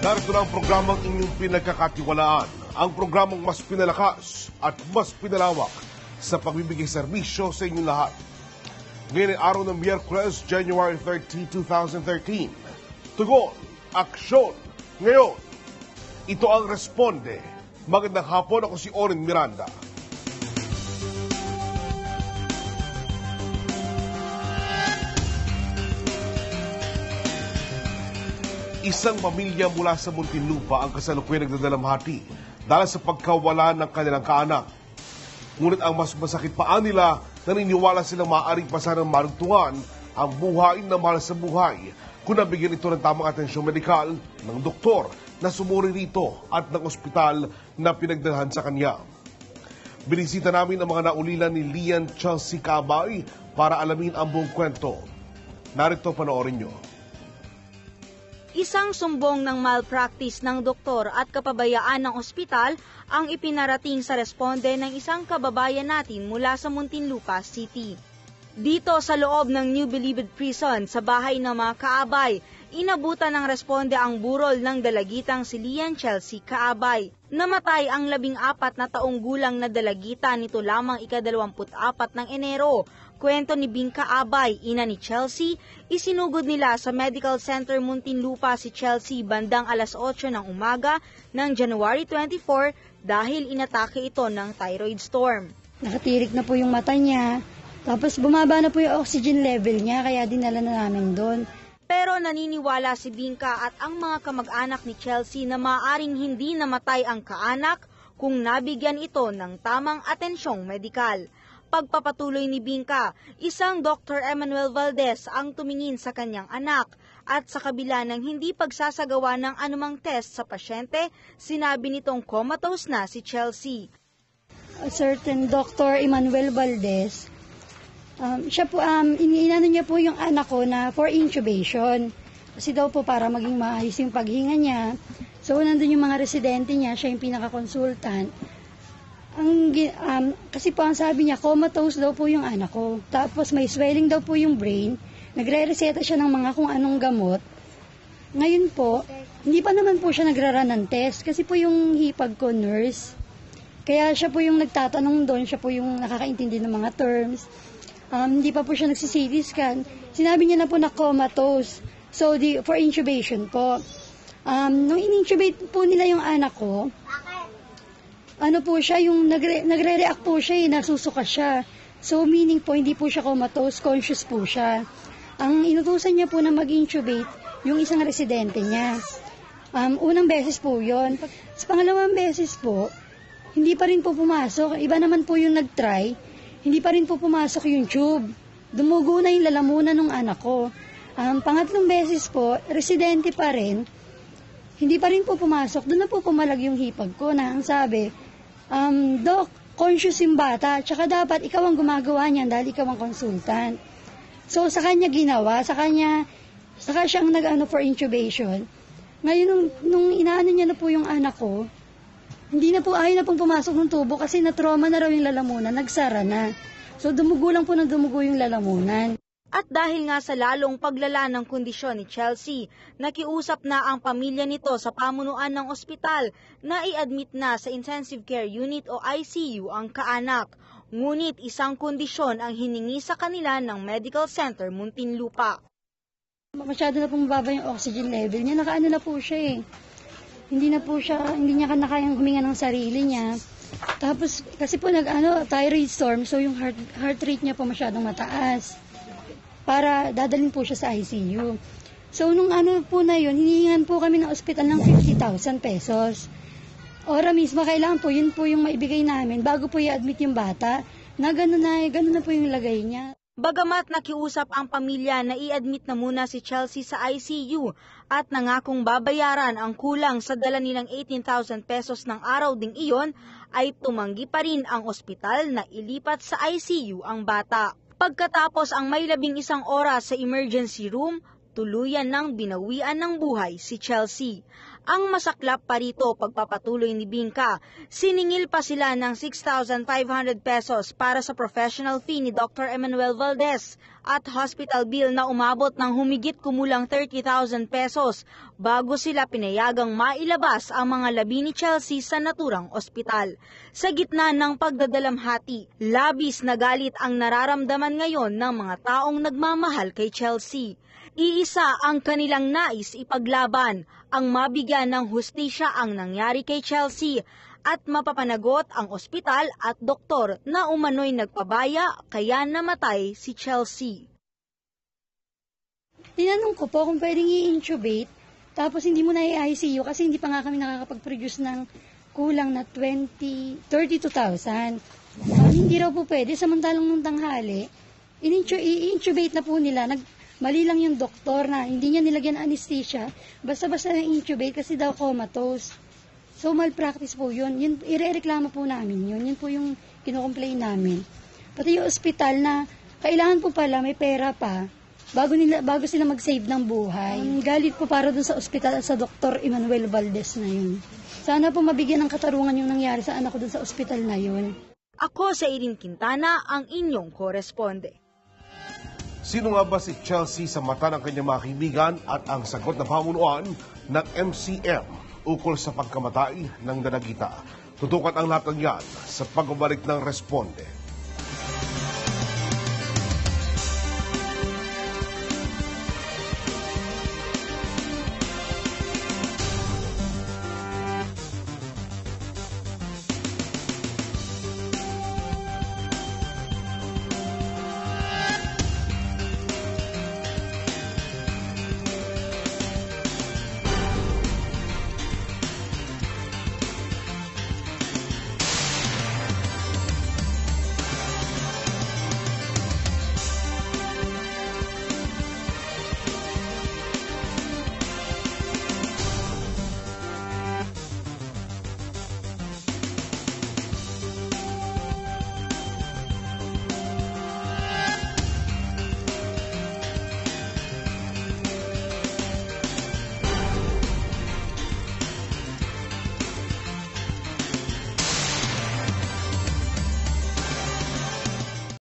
Narito na ang programang inyong pinagkakatiwalaan. Ang programang mas pinalakas at mas pinalawak sa pagbibigay serbisyo sa inyong lahat. Ngayon ay araw ng Miyerkules, January 30, 2013. Tugon, aksyon, ngayon. Ito ang Responde. Magandang hapon, ako si Oren Miranda. Isang pamilya mula sa Muntinlupa ang kasalukuyang nagdadalamhati dahil sa pagkawala ng kanilang kaanak. Ngunit ang mas masakit pa nila, naniniwala silang maaaring pasanang marugtungan ang buhay na mahal sa buhay kung nabigyan ito ng tamang atensyong medikal ng doktor na sumuri rito at ng ospital na pinagdalhan sa kanya. Binisita namin ang mga naulilan ni Lian Chelsea Caabay para alamin ang buong kwento. Narito, panoorin nyo. Isang sumbong ng malpractice ng doktor at kapabayaan ng ospital ang ipinarating sa Responde ng isang kababayan natin mula sa Muntinlupa City. Dito sa loob ng New Bilibid Prison sa bahay ng mga Caabay, inabutan ng Responde ang burol ng dalagitang si Lian Chelsea Caabay. Namatay ang 14 na taong gulang na dalagita nito lamang ika-24 ng Enero. Kwento ni Bing Caabay, ina ni Chelsea, isinugod nila sa Medical Center Muntinlupa si Chelsea bandang alas 8 ng umaga ng January 24 dahil inatake ito ng thyroid storm. Nakatirik na po yung mata niya, tapos bumaba na po yung oxygen level niya kaya dinala na namin doon. Pero naniniwala si Bingka at ang mga kamag-anak ni Chelsea na maaaring hindi namatay ang kaanak kung nabigyan ito ng tamang atensyong medikal. Pagpapatuloy ni Bingka, isang Dr. Emmanuel Valdez ang tumingin sa kanyang anak at sa kabila ng hindi pagsasagawa ng anumang test sa pasyente, sinabi nitong comatose na si Chelsea. A certain Dr. Emmanuel Valdez, siya po, inano niya po yung anak ko na for intubation. Kasi daw po para maging maayos yung paghinga niya. So nandun yung mga residente niya, siya yung pinaka-consultant. Kasi po ang sabi niya, comatose daw po yung anak ko. Tapos may swelling daw po yung brain. Nagre-reseta siya ng mga kung anong gamot. Ngayon po, hindi pa naman po siya nagra-run ng test. Kasi po yung hipag ko nurse. Kaya siya po yung nagtatanong doon, siya po yung nakakaintindi ng mga terms. Hindi pa po siya nagsi-CT scan. Sinabi niya na po na comatose. So, for intubation po. Nung in-intubate po nila yung anak ko, ano po siya, yung nagre-react po siya, nasusuka siya. So, meaning po, hindi po siya comatose, conscious po siya. Ang inutusan niya po na mag-intubate, yung isang residente niya. Unang beses po yon. Sa pangalawang beses po, hindi pa rin po pumasok. Iba naman po yung nag-try, hindi pa rin po pumasok yung tube. Dumugo na yung lalamunan ng anak ko. Pangatlong beses po, residente pa rin, hindi pa rin po pumasok. Doon na po pumalag yung hipag ko na ang sabi, Doc, conscious yung bata, tsaka dapat ikaw ang gumagawa niyan dahil ikaw ang consultant. So sa kanya ginawa, saka siyang nag-ano for intubation. Ngayon, nung inaano niya na po yung anak ko, hindi na po, ayaw na pong pumasok ng tubo kasi na-trauma na raw yung lalamunan, nagsara na. So dumugo lang po ng dumugo yung lalamunan. At dahil nga sa lalong paglala ng kondisyon ni Chelsea, nakiusap na ang pamilya nito sa pamunuan ng ospital na i-admit na sa intensive care unit o ICU ang kaanak. Ngunit isang kondisyon ang hiningi sa kanila ng Medical Center Muntinlupa. Masyado na pong mababa yung oxygen level niya, nakaano na po siya eh. Hindi niya kayang huminga ng sarili niya. Tapos kasi po thyroid storm, so yung heart rate niya po masyadong mataas. Para dadalhin po siya sa ICU. So, nung po na yun, hinihingan po kami ng ospital ng 50,000 pesos. Ora mismo, kailangan po, yun po yung maibigay namin bago po i-admit yung bata, na gano'n na po yung lagay niya. Bagamat nakiusap ang pamilya na i-admit na muna si Chelsea sa ICU at nangakong babayaran ang kulang sa dala nilang 18,000 pesos ng araw ding iyon, ay tumanggi pa rin ang ospital na ilipat sa ICU ang bata. Pagkatapos ang may 11 oras sa emergency room, tuluyan ng binawian ng buhay si Chelsea. Ang masaklap pa rito pagpapatuloy ni Bingka, siningil pa sila ng 6,500 pesos para sa professional fee ni Dr. Emmanuel Valdez at hospital bill na umabot ng humigit kumulang 30,000 pesos bago sila pinayagang mailabas ang mga labi ni Chelsea sa naturang ospital. Sa gitna ng pagdadalamhati, labis na galit ang nararamdaman ngayon ng mga taong nagmamahal kay Chelsea. Iisa ang kanilang nais ipaglaban, ang mabigyan ng hustisya ang nangyari kay Chelsea at mapapanagot ang ospital at doktor na umano'y nagpabaya kaya namatay si Chelsea. Tinanong ko po kung pwedeng i-intubate, tapos hindi mo na i-ICU kasi hindi pa nga kami nakakapag-produce ng kulang na 32,000. Hindi raw po pwede, samantalang nung tanghali, i-intubate na po nila, mali lang yung doktor na hindi niya nilagyan anesthesia, basta-basta na intubate kasi daw comatose. So malpractice po yun. Irereklamo po namin yun. Yun po yung kinocomplain namin. Pati yung ospital na kailangan po pala may pera pa bago sila mag-save ng buhay. Galit po para dun sa ospital at sa Dr. Emmanuel Valdez na yun. Sana po mabigyan ng katarungan yung nangyari sa anak ko dun sa ospital na yun. Ako sa Irene Quintana, ang inyong koresponde. Sino nga ba si Chelsea sa mata ng kanyang mga kaibigan at ang sagot na pamunuan ng MCM ukol sa pagkamatay ng dalagita? Tutukan ang lahat ng yan sa pagbabalik ng Responde.